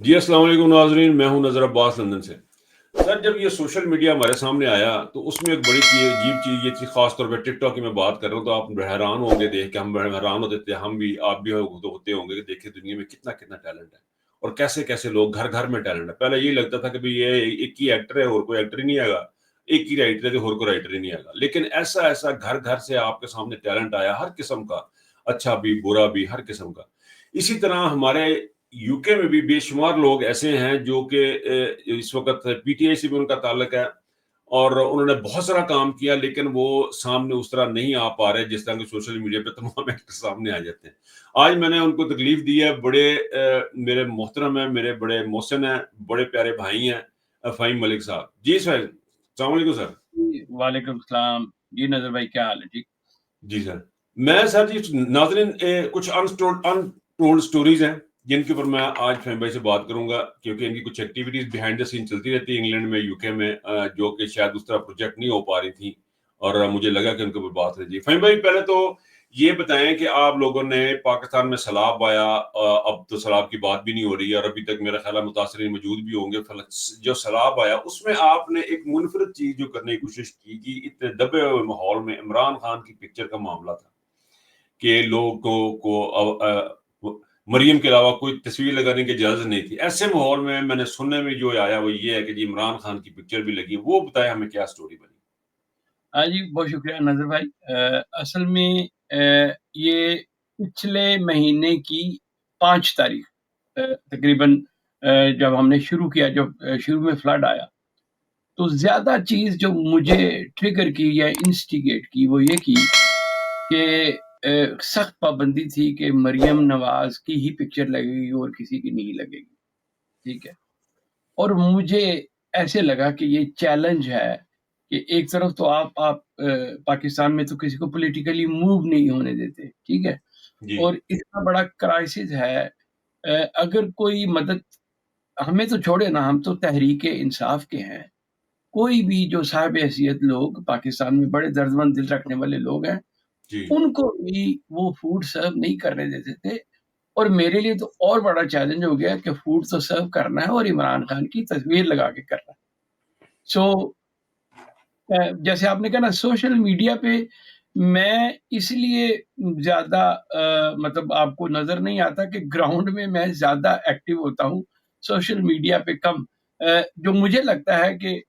جی السلام علیکم ناظرین، میں ہوں نظر عباس لندن سے۔ سر جب یہ سوشل میڈیا ہمارے سامنے آیا تو اس میں ایک بڑی چیز عجیب چیز یہ تھی، خاص طور پہ ٹک ٹاک کی میں بات کر رہا ہوں، تو آپ حیران ہوں گے دیکھ کے، ہم بڑے حیران ہوتے تھے، ہم بھی، آپ بھی ہوتے ہوں گے کہ دیکھیں دنیا میں کتنا کتنا ٹیلنٹ ہے اور کیسے کیسے لوگ گھر گھر میں ٹیلنٹ ہے۔ پہلے یہ لگتا تھا کہ بھئی یہ ایک ہی ایکٹر ہے اور کوئی ایکٹر ہی نہیں آئے گا، ایک ہی رائٹر ہے تو اور کوئی رائٹر ہی نہیں آئے گا، لیکن ایسا ایسا گھر گھر سے آپ کے سامنے ٹیلنٹ آیا، ہر قسم کا، اچھا بھی برا بھی، ہر قسم کا۔ اسی طرح ہمارے یو کے میں بھی بے شمار لوگ ایسے ہیں جو کہ اس وقت پی ٹی آئی سے بھی ان کا تعلق ہے اور انہوں نے بہت سارا کام کیا، لیکن وہ سامنے اس طرح نہیں آ پا رہے جس طرح کہ سوشل میڈیا پہ تمام ایکٹر سامنے آ جاتے ہیں۔ آج میں نے ان کو تکلیف دی ہے، بڑے میرے محترم ہیں، میرے بڑے محسن ہیں، بڑے پیارے بھائی ہیں، فہیم ملک صاحب۔ جی سر، السلام علیکم سر۔ وعلیکم السلام جی نظر بھائی، کیا حال ہے؟ ٹھیک جی سر، میں سر جی ناظرین کچھ انٹولڈ سٹوریز ہیں جن کے اوپر میں آج فہیم بھائی سے بات کروں گا، کیونکہ ان کی کچھ ایکٹیویٹیز بیہائنڈ دا سین چلتی رہتی ہے انگلینڈ میں، یو کے میں، جو کہ شاید اس طرح پروجیکٹ نہیں ہو پا رہی تھی، اور مجھے لگا کہ ان کے اوپر بات رہی۔ فہیم بھائی پہلے تو یہ بتائیں کہ آپ لوگوں نے پاکستان میں سیلاب آیا، اب تو سیلاب کی بات بھی نہیں ہو رہی ہے اور ابھی تک میرا خیال ہے متاثرین موجود بھی ہوں گے، جو سیلاب آیا اس میں آپ نے ایک منفرد چیز جو کرنے کی کوشش کی کہ اتنے دبے ہوئے ماحول میں عمران خان کی پکچر کا معاملہ تھا کہ لوگوں کو مریم کے علاوہ کوئی تصویر لگانے کی اجازت نہیں تھی۔ ایسے ماحول میں نے سننے میں جو آیا وہ یہ ہے کہ جی عمران خان کی پکچر بھی لگی، وہ بتائیں ہمیں کیا سٹوری بنی۔ ہاں جی، بہت شکریہ نظر بھائی۔ اصل میں یہ پچھلے مہینے کی 5 تاریخ تقریباً جب ہم نے شروع کیا، جب شروع میں فلڈ آیا، تو زیادہ چیز جو مجھے ٹریگر کی یا انسٹیگیٹ کی وہ یہ کی کہ سخت پابندی تھی کہ مریم نواز کی ہی پکچر لگے گی اور کسی کی نہیں لگے گی، ٹھیک ہے۔ اور مجھے ایسے لگا کہ یہ چیلنج ہے کہ ایک طرف تو آپ پاکستان میں تو کسی کو پولیٹیکلی موو نہیں ہونے دیتے، ٹھیک ہے، جی اور اتنا بڑا کرائسس ہے، اگر کوئی مدد ہمیں تو چھوڑے نا، ہم تو تحریک انصاف کے ہیں، کوئی بھی جو صاحب حیثیت لوگ پاکستان میں بڑے درد مند دل رکھنے والے لوگ ہیں، جی ان کو بھی وہ فوڈ سرو نہیں کرنے دیتے تھے۔ اور میرے لیے تو اور بڑا چیلنج ہو گیا کہ فوڈ تو سرو کرنا ہے اور عمران خان کی تصویر لگا کے کرنا ہے۔ سو جیسے آپ نے کہا نا، سوشل میڈیا پہ میں اس لیے زیادہ مطلب آپ کو نظر نہیں آتا کہ گراؤنڈ میں زیادہ ایکٹیو ہوتا ہوں، سوشل میڈیا پہ کم۔ جو مجھے لگتا ہے کہ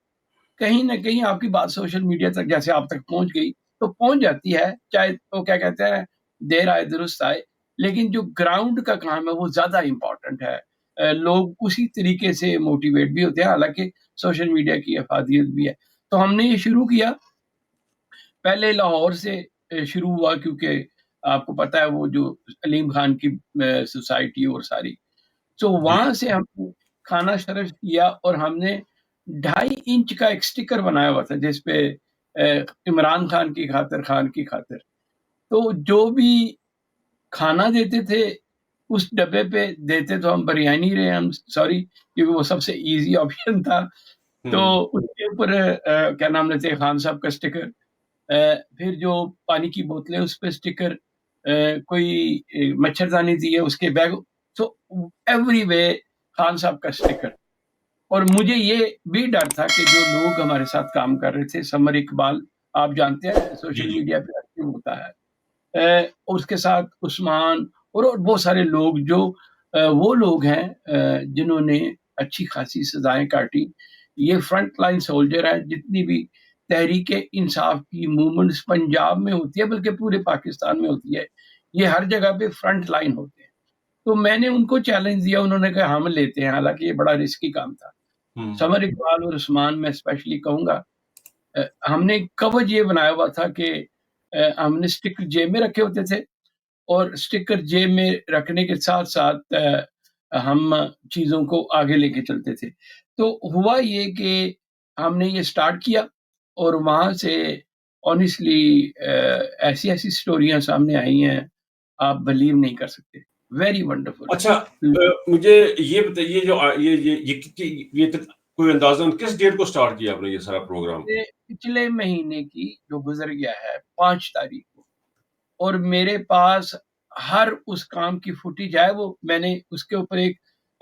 کہیں نہ کہیں آپ کی بات سوشل میڈیا تک جیسے آپ تک پہنچ گئی تو پہنچ جاتی ہے، چاہے وہ کیا کہتے ہیں دیر آئے درست آئے، لیکن جو گراؤنڈ کا کام ہے وہ زیادہ امپورٹنٹ ہے۔ لوگ اسی طریقے سے موٹیویٹ بھی ہوتے ہیں، حالانکہ سوشل میڈیا کی افادیت بھی ہے۔ تو ہم نے یہ شروع کیا، پہلے لاہور سے شروع ہوا، کیونکہ آپ کو پتا ہے وہ جو علیم خان کی سوسائٹی اور ساری، تو جی وہاں سے ہم نے کھانا شرف کیا اور ہم نے 2.5 انچ کا ایک سٹیکر بنایا ہوا تھا جس پہ عمران خان کی خاطر، خان کی خاطر۔ تو جو بھی کھانا دیتے تھے اس ڈبے پہ دیتے تو ہم بریانی رہے، ہم سوری، کیونکہ وہ سب سے ایزی آپشن تھا۔ تو اس کے اوپر کیا نام لیتے ہیں، خان صاحب کا سٹیکر، پھر جو پانی کی بوتلیں اس پہ سٹیکر، کوئی مچھردانی دی ہے اس کے بیگ، تو ایوری وے خان صاحب کا سٹیکر۔ اور مجھے یہ بھی ڈر تھا کہ جو لوگ ہمارے ساتھ کام کر رہے تھے، سمر اقبال آپ جانتے ہیں جی سوشل جی میڈیا پہ ایکٹیو ہوتا ہے، اس کے ساتھ عثمان اور بہت سارے لوگ جو وہ لوگ ہیں جنہوں نے اچھی خاصی سزائیں کاٹی۔ یہ فرنٹ لائن سولجر ہے، جتنی بھی تحریک انصاف کی موومنٹس پنجاب میں ہوتی ہے بلکہ پورے پاکستان میں ہوتی ہے، یہ ہر جگہ پہ فرنٹ لائن ہوتے ہیں۔ تو میں نے ان کو چیلنج دیا، انہوں نے کہا ہم لیتے ہیں، حالانکہ یہ بڑا رسکی کام تھا۔ سمر اقبال اور عثمان میں اسپیشلی کہوں گا، ہم نے کوج یہ بنایا ہوا تھا کہ ہم نے سٹیکر جیب میں رکھے ہوتے تھے، اور سٹیکر جیب میں رکھنے کے ساتھ ساتھ ہم چیزوں کو آگے لے کے چلتے تھے۔ تو ہوا یہ کہ ہم نے یہ سٹارٹ کیا، اور وہاں سے آنیسٹلی ایسی ایسی سٹوریاں سامنے آئی ہیں آپ بلیو نہیں کر سکتے، ویری ونڈرفل۔ اچھا، مجھے یہ بتائیے جو یہ کوئی اندازہ کس ڈیٹ کو سٹارٹ کیا آپ نے یہ سارا پروگرام؟ پچھلے مہینے کی جو گزر گیا ہے 5 تاریخ کو، اور میرے پاس ہر اس کام کی فوٹیج ہے، وہ میں نے اس کے اوپر ایک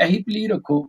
ਇਹੀ ਪਲੀ ਰੱਖੋ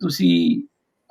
ਤੁਸੀਂ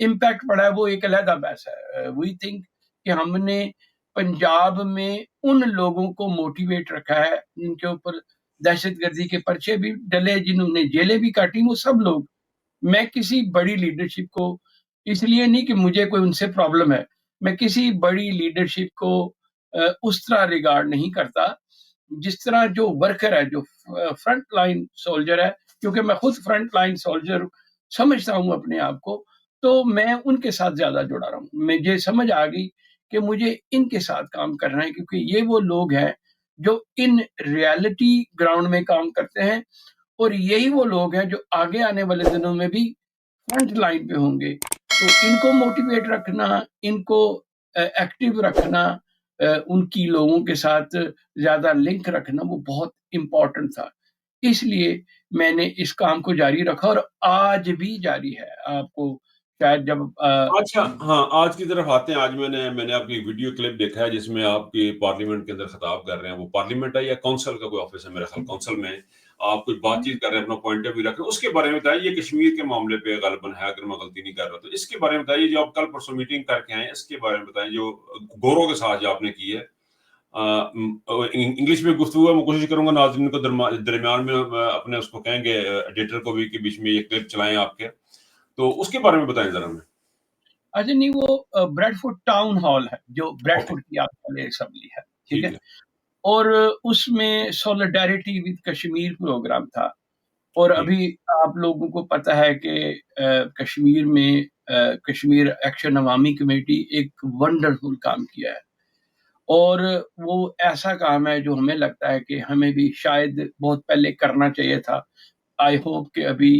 امپیکٹ پڑا ہے وہ ایک علیحدہ بحث ہے. وی تھنک کہ ہم نے پنجاب میں ان لوگوں کو موٹیویٹ رکھا ہے جن کے اوپر دہشت گردی کے پرچے بھی ڈلے, جنہوں نے جیلیں بھی کاٹی, وہ سب لوگ. میں کسی بڑی لیڈرشپ کو اس لیے نہیں کہ مجھے کوئی ان سے پرابلم ہے, میں کسی بڑی لیڈرشپ کو اس طرح ریگارڈ نہیں کرتا جس طرح جو ورکر ہے, جو فرنٹ لائن سولجر ہے, کیونکہ میں خود فرنٹ لائن سولجر سمجھتا ہوں اپنے آپ کو, تو میں ان کے ساتھ زیادہ جڑا رہا ہوں. مجھے سمجھ آ گئی کہ مجھے ان کے ساتھ کام کرنا ہے, کیونکہ یہ وہ لوگ ہیں جو ان ریالٹی گراؤنڈ میں کام کرتے ہیں, اور یہی وہ لوگ ہیں جو آگے آنے والے دنوں میں بھی فرنٹ لائن پہ ہوں گے. تو ان کو موٹیویٹ رکھنا, ان کو ایکٹیو رکھنا, ان کی لوگوں کے ساتھ زیادہ لنک رکھنا, وہ بہت امپورٹنٹ تھا. اس لیے میں نے اس کام کو جاری رکھا اور آج بھی جاری ہے. آپ کو شاید جب اچھا ہاں, آج کی طرف آتے ہیں. آج میں نے آپ کی ویڈیو کلپ دیکھا ہے جس میں آپ کی پارلیمنٹ کے اندر خطاب کر رہے ہیں. وہ پارلیمنٹ ہے یا کونسل کا کوئی آفس ہے؟ میرا خیال کونسل میں آپ کچھ بات چیت کر رہے ہیں, اپنا پوائنٹ آف ویو رکھ رہے ہیں. اس کے بارے میں بتائیے. یہ کشمیر کے معاملے پہ غالباً ہے اگر میں غلطی نہیں کر رہا, تو اس کے بارے میں بتائیے. جو آپ کل پرسوں میٹنگ کر کے آئے ہیں اس کے بارے میں بتائیں, جو گوروں کے ساتھ جو آپ نے کی ہے. انگلش میں گفتگو ہے, میں کوشش کروں گا ناظرین کو درمیان میں اپنے اس کو کہیں گے ایڈیٹر کو بھی کہ بیچ میں یہ کلپ چلائیں آپ کے, تو اس کے بارے میں بتائیں ذرا. میں اچھا نہیں, وہ بریڈ فوڈ ٹاؤن ہال ہے جو بریڈ اوکے, فوڈ کی آپ والے اسمبلی ہے, ٹھیک ہے. ٹھیک ہے. اور اس میں سولیڈیرٹی ود کشمیر پروگرام تھا. اور ٹھیک. ابھی آپ لوگوں کو پتہ ہے کہ کشمیر میں کشمیر ایکشن عوامی کمیٹی ایک ونڈرفل کام کیا ہے, اور وہ ایسا کام ہے جو ہمیں لگتا ہے کہ ہمیں بھی شاید بہت پہلے کرنا چاہیے تھا. آئی ہوپ کہ ابھی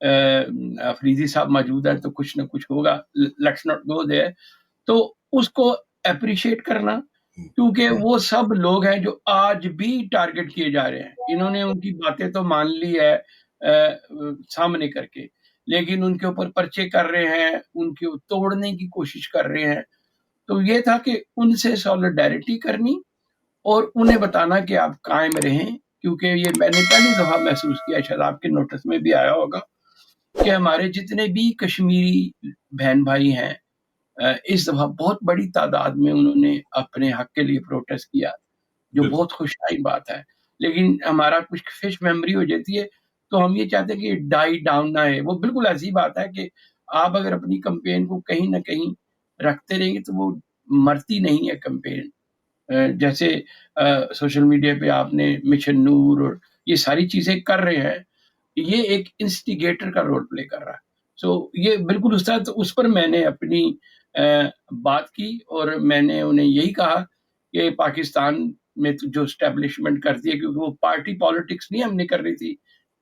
افریدی صاحب موجود ہے تو کچھ نہ کچھ ہوگا. Let's not go there. تو اس کو اپریشیٹ کرنا, کیونکہ وہ سب لوگ ہیں جو آج بھی ٹارگٹ کیے جا رہے ہیں. انہوں نے ان کی باتیں تو مان لی ہے سامنے کر کے, لیکن ان کے اوپر پرچے کر رہے ہیں, ان کو توڑنے کی کوشش کر رہے ہیں. تو یہ تھا کہ ان سے سولیڈیرٹی کرنی اور انہیں بتانا کہ آپ قائم رہیں, کیونکہ یہ میں نے پہلی دفعہ محسوس کیا, شاید آپ کے نوٹس میں بھی آیا ہوگا, کہ ہمارے جتنے بھی کشمیری بہن بھائی ہیں اس دفعہ بہت بڑی تعداد میں انہوں نے اپنے حق کے لیے پروٹیسٹ کیا, جو بالکل. بہت خوشحالی بات ہے. لیکن ہمارا کچھ فش میموری ہو جاتی ہے, تو ہم یہ چاہتے ہیں کہ ڈائی ڈاؤن نہ ہے. وہ بالکل ایسی بات ہے کہ آپ اگر اپنی کمپین کو کہیں نہ کہیں رکھتے رہیں گے تو وہ مرتی نہیں ہے کمپین. جیسے سوشل میڈیا پہ آپ نے مشن نور اور یہ ساری چیزیں کر رہے ہیں, یہ ایک انسٹیگیٹر کا رول پلے کر رہا ہے. سو یہ بالکل اس طرح, تو اس پر میں نے اپنی بات کی, اور میں نے انہیں یہی کہا کہ پاکستان میں جو اسٹیبلشمنٹ کرتی ہے, کیونکہ وہ پارٹی پالیٹکس نہیں ہم نے کر رہی تھی,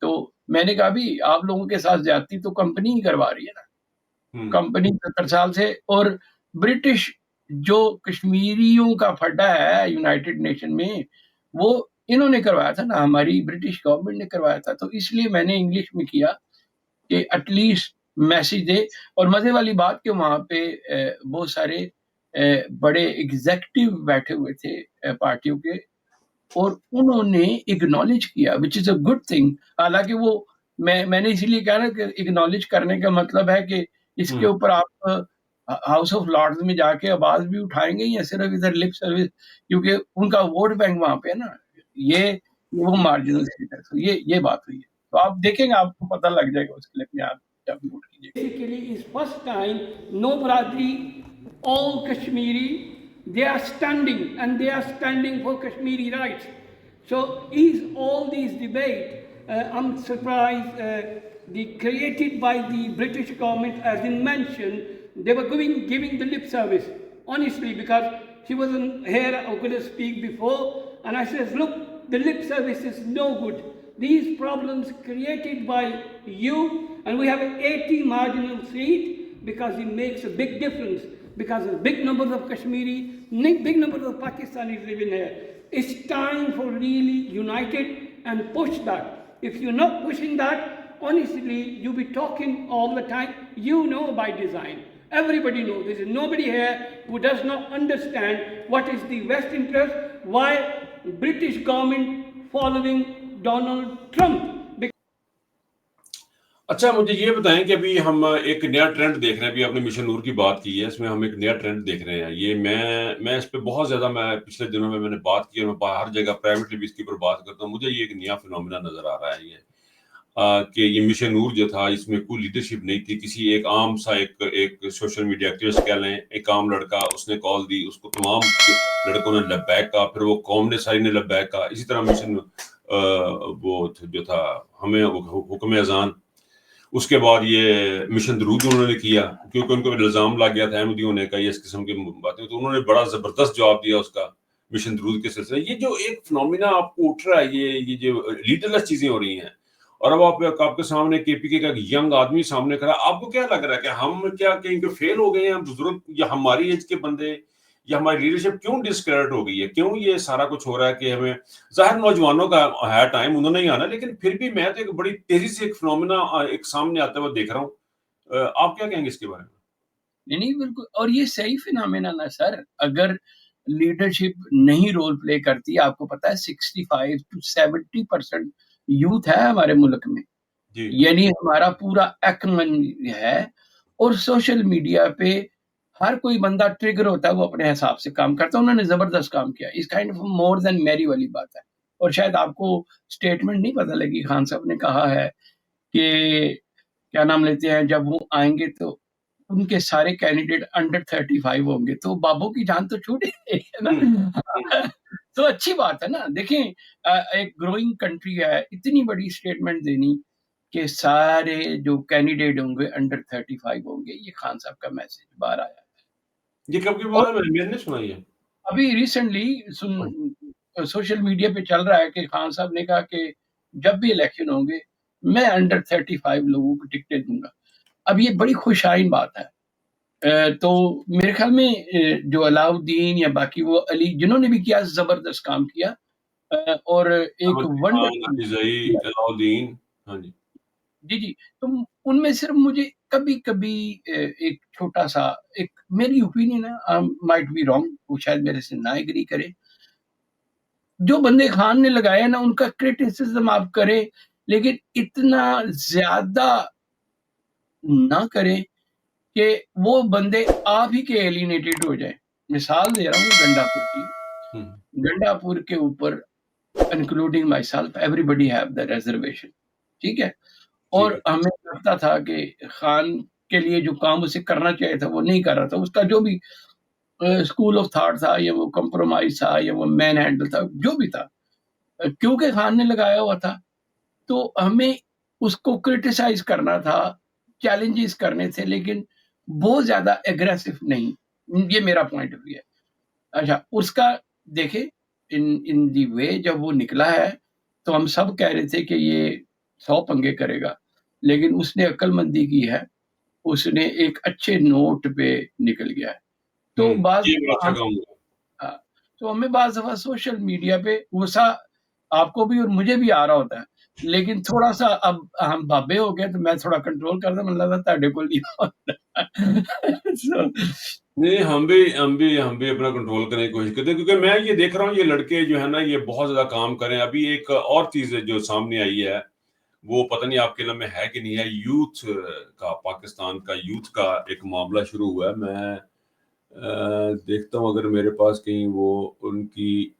تو میں نے کہا بھی آپ لوگوں کے ساتھ زیادتی تو کمپنی ہی کروا رہی ہے نا. کمپنی 70 سال سے, اور برٹش جو کشمیریوں کا پھڈا ہے یونائٹڈ نیشن میں, وہ انہوں نے کروایا تھا نا, ہماری برٹش گورنمنٹ نے کروایا تھا. تو اس لیے میں نے انگلش میں کیا کہ ایٹ لیسٹ میسج دے. اور مزے والی بات کہ وہاں پہ بہت سارے بڑے ایگزیکٹو بیٹھے ہوئے تھے پارٹیوں کے, اور انہوں نے اگنالج کیا, وچ از اے گڈ تھنگ. حالانکہ وہ میں نے اسی لیے کہا نا کہ اگنالج کرنے کا مطلب ہے کہ اس کے اوپر آپ ہاؤس آف لارڈز میں جا کے آواز بھی اٹھائیں گے یا صرف ادھر لپ سروس, کیونکہ ان کا ووٹ بینک وہاں پہ ہے نا, یہ وہ مارجنل سیٹ ہے. یہ بات ہوئی ہے. تو آپ دیکھیں گے, آپ کو پتہ لگ جائے گا اس کلپ میں, آپ جب نوٹ کیجیے. Basically, is first time no Bradley, all Kashmiri, they are standing and they are standing for Kashmiri rights. So is all these debate, I'm surprised, the created by the British government, as in mentioned, they were giving the lip service, honestly, because she wasn't here, I could speak before, and I says, look, the lip service is no good. These problems created by you, and we have an 80 marginal seat because it makes a big difference, because a big number of Kashmiri, big number of Pakistanis living here. It's time for really united and push that. If you're not pushing that, honestly, you'll be talking all the time. You know by design. Everybody knows. There is nobody here who does not understand what is the West interest, why British government following Donald Trump. اچھا مجھے یہ بتائیں کہ ابھی ہم ایک نیا trend دیکھ رہے ہیں. ابھی آپ نے مشن نور کی بات کی ہے, اس میں ہم ایک نیا ٹرینڈ دیکھ رہے ہیں. یہ میں اس پہ بہت زیادہ, میں پچھلے دنوں میں نے بات کی, اور میں ہر جگہ پرائیویٹلی بھی اس کے اوپر بات کرتا ہوں. مجھے یہ ایک نیا فنومینا نظر آ رہا ہے یہ کہ یہ مشن نور جو تھا, اس میں کوئی لیڈرشپ نہیں تھی. کسی ایک عام سا ایک سوشل میڈیا ایکٹیوسٹ کہہ لیں, ایک عام لڑکا, اس نے کال دی, اس کو تمام لڑکوں نے لبیک کہا, پھر وہ قوم نے ساری نے لبیک کہا. اسی طرح مشن وہ جو تھا ہمیں حکم اذان, اس کے بعد یہ مشن درود انہوں نے کیا, کیونکہ ان کو الزام لگ گیا تھا احمدیوں نے کا, یہ اس قسم کی باتیں, تو انہوں نے بڑا زبردست جواب دیا اس کا مشن درود کے سلسلے. یہ جو ایک فنومینا آپ کو اٹھ رہا ہے, یہ جو لیڈر لیس چیزیں ہو رہی ہیں, اور اب آپ کے سامنے کے پی کے کا ینگ آدمی سامنے کھڑا, آپ کو کیا لگ رہا ہے کہ ہم کیا کہیں پہ فیل ہو گئے ہیں, بزرگ یا ہماری ایج کے بندے, یا ہماری لیڈرشپ کیوں ڈسکریڈٹ ہو گئی ہے, کیوں یہ سارا کچھ ہو رہا ہے؟ کہ ہمیں ظاہر نوجوانوں کا ہے ٹائم, انہوں نے ہی آنا, لیکن پھر بھی میں تو ایک بڑی تیزی سے ایک فنومینا ایک سامنے آتے ہوئے دیکھ رہا ہوں. آپ کیا کہیں گے اس کے بارے میں؟ نہیں بالکل, اور یہ صحیح فنامنا ہے سر. اگر لیڈرشپ نہیں رول پلے کرتی, آپ کو پتا ہے 65 to 70% یوتھ ہے ہمارے ملک میں, جی یعنی ہمارا پورا ایکمن ہے, اور سوشل میڈیا پہ ہر کوئی بندہ ٹریگر ہوتا ہے, وہ اپنے حساب سے کام کرتا ہے. انہوں نے زبردست کام کیا, اس کائنڈ آف مور دین میری والی بات ہے. اور شاید آپ کو اسٹیٹمنٹ نہیں پتہ لگی, خان صاحب نے کہا ہے کہ کیا نام لیتے ہیں, جب وہ آئیں گے تو ان کے سارے کینڈیڈیٹ انڈر 35 ہوں گے, تو بابوں کی جان تو چھوٹ ہی ہے نا. تو اچھی بات ہے نا. دیکھیں ایک گروئنگ کنٹری ہے, اتنی بڑی اسٹیٹمنٹ دینی کہ سارے جو کینڈیڈیٹ ہوں گے انڈر 35 ہوں گے, یہ خان صاحب کا میسج باہر آیا. یہ کب کی اور بات ہے؟ میں نے سنا یہ ابھی ریسنٹلی سوشل میڈیا پہ چل رہا ہے کہ خان صاحب نے کہا کہ جب بھی الیکشن ہوں گے میں انڈر 35 لوگوں کو ٹکٹیں دوں گا. اب یہ بڑی خوشائن بات ہے. تو میرے خیال میں جو علاؤدین یا باقی وہ علی جنہوں نے بھی کیا, زبردست کام کیا, اور ایک احمد خان, ونڈرفل. علیزئی, علاؤدین. ہاں جی جی جی, تو ان میں صرف مجھے کبھی کبھی ایک چھوٹا سا, ایک میری اوپینین ہے, مائٹ بی رانگ, وہ شاید میرے سے نہ ایگری کرے, جو بندے خان نے لگایا نا ان کا کرٹیسزم آپ کریں, لیکن اتنا زیادہ نہ کریں کہ وہ بندے آپ ہی کے ایلینیٹڈ ہو جائیں. مثال دے رہا ہوں گنڈا پور کی. گنڈا پور کے اوپر including myself everybody have the reservation, ٹھیک ہے, اور ٹھیک ہے. ہمیں لگتا تھا کہ خان کے لیے جو کام اسے کرنا چاہیے تھا وہ نہیں کر رہا تھا. اس کا جو بھی اسکول آف تھاٹ تھا, یا وہ کمپرومائز تھا, یا وہ مین ہینڈل تھا, جو بھی تھا, کیونکہ خان نے لگایا ہوا تھا تو ہمیں اس کو کرٹیسائز کرنا تھا, چیلنجز کرنے تھے, لیکن بہت زیادہ ایگریسو نہیں. یہ میرا پوائنٹ آف ویو ہے. اچھا, اس کا دیکھیں ان دی وے جب وہ نکلا ہے تو ہم سب کہہ رہے تھے کہ یہ 100 پنگے کرے گا, لیکن اس نے عقل مندی کی ہے, اس نے ایک اچھے نوٹ پہ نکل گیا ہے. تو بعض یہ بڑا اچھا کام ہوا. تو ہمیں بعض دفعہ سوشل میڈیا پہ غصہ آپ کو بھی اور مجھے بھی آ رہا ہوتا ہے, لیکن تھوڑا سا اب ہم بابے ہو گئے تو میں تھوڑا کنٹرول کرتا ہوں, اللہ تعالیٰ کو نہیں, ہم بھی اپنا کنٹرول کرنے کی کوشش کرتے ہیں, کیونکہ میں یہ دیکھ رہا ہوں یہ لڑکے جو ہے نا یہ بہت زیادہ کام کریں. ابھی ایک اور چیز جو سامنے آئی ہے, وہ پتہ نہیں آپ کے علم میں ہے کہ نہیں ہے, یوتھ کا, پاکستان کا یوتھ کا ایک معاملہ شروع ہوا ہے. میں دیکھتا ہوں اگر میرے پاس کہیں وہ ان کی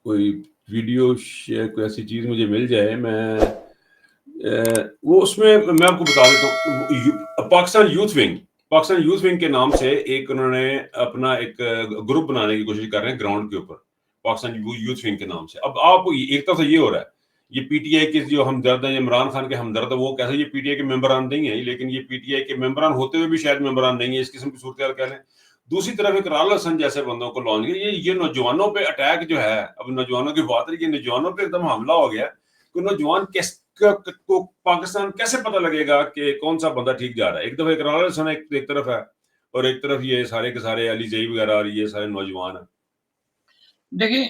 کوئی ویڈیو شیئر, کوئی ایسی چیز مجھے مل جائے, میں وہ اس میں آپ کو بتا دیتا ہوں. پاکستان یوتھ ونگ کے نام سے ایک انہوں نے اپنا ایک گروپ بنانے کی کوشش کر رہے ہیں گراؤنڈ کے اوپر, پاکستان یوتھ ونگ کے نام سے. اب آپ ایک طرف سے یہ ہو رہا ہے, یہ پی ٹی آئی کے جو ہمدرد ہیں, عمران خان کے ہمدرد ہیں, وہ کیسے یہ پی ٹی آئی کے ممبران نہیں ہیں, لیکن یہ پی ٹی آئی کے ممبران ہوتے ہوئے بھی شاید ممبران نہیں ہیں, اس قسم کی صورتحال کہہ لیں. دوسری طرف ایک رال حسن جیسے بندوں کو لانچ کیا. یہ نوجوانوں پہ اٹیک جو ہے, اب نوجوانوں کی بات ہے, یہ نوجوانوں پہ ایک دم حملہ ہو گیا کہ نوجوان کو پاکستان کیسے پتہ لگے گا کہ کون سا بندہ ٹھیک جا رہا ہے. ایک دفعہ ایک رال حسن ایک طرف ہے, اور ایک طرف یہ سارے کے سارے علی زئی وغیرہ اور یہ سارے نوجوان ہیں. دیکھیں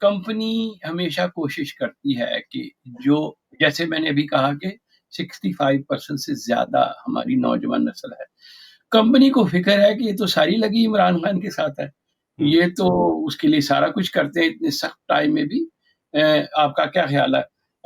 کمپنی ہمیشہ کوشش کرتی ہے کہ جو, جیسے میں نے ابھی کہا کہ 65% سے زیادہ ہماری نوجوان نسل ہے, کمپنی کو فکر ہے کہ یہ تو ساری لگی عمران خان کے ساتھ ہے, یہ تو اس کے لیے سارا کچھ کرتے ہیں اتنے سخت ٹائم میں بھی. آپ کا کیا خیال ہے,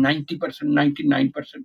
90%, 99%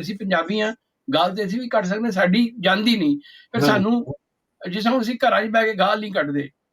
ਅਸੀਂ ਪੰਜਾਬੀ ਆਂ, ਗੱਲ ਤੇ ਅਸੀਂ ਵੀ ਕੱਢ ਸਕਦੇ, ਸਾਡੀ ਜਾਂਦੀ ਨਹੀਂ। ਫਿਰ ਸਾਨੂੰ ਜਿਸ ਤਰ੍ਹਾਂ ਅਸੀਂ ਘਰਾਂ 'ਚ ਬਹਿ ਕੇ ਗਾਲ ਨਹੀਂ ਕੱਢਦੇ,